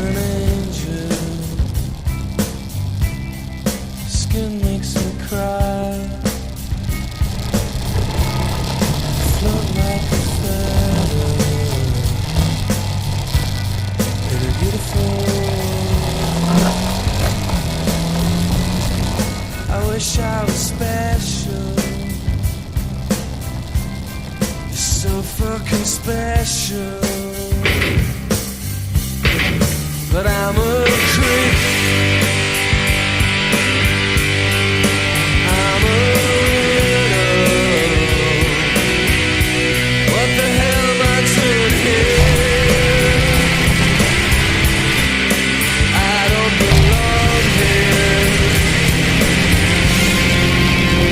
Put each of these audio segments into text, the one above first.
an angel. Skin makes me cry. Float like a feather in a beautiful world. I wish I was special. You're so fucking special. But I'm a creep. I'm a widow. What the hell am I doing here? I don't belong here.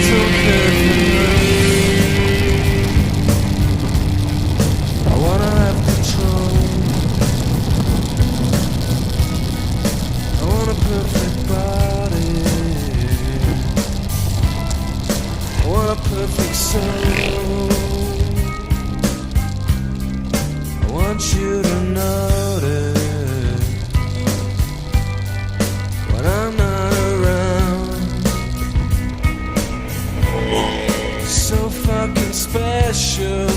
Don't care for me. I wanna have control. I want a perfect body. I want a perfect soul. I want you to notice when I'm not around. So fucking special.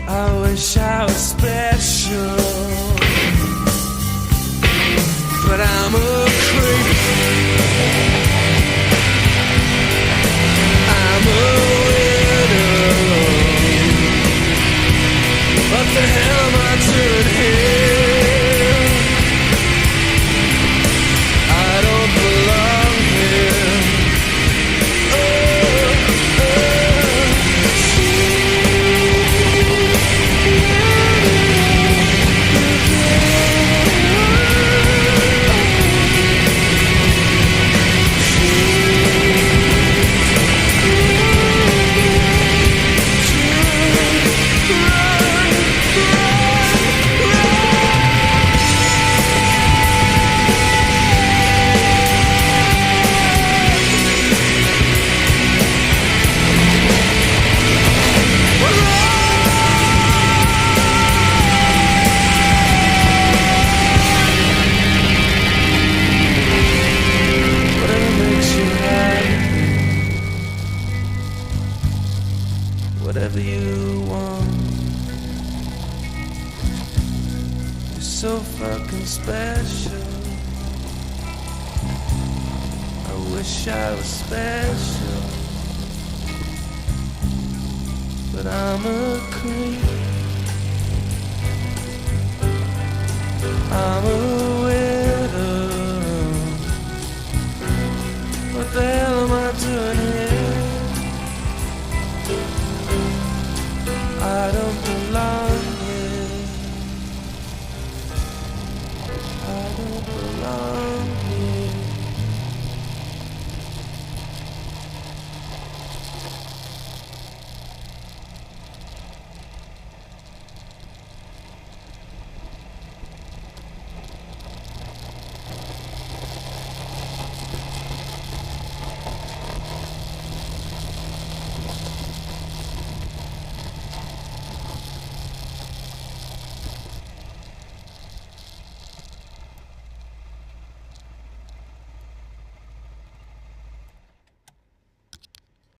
I wish I was special. But I'm a creep. I'm a widow. What the hell am I doing here? I don't belong here. Whatever you want. You're so fucking special. I wish I was special. But I'm a creep. I'm a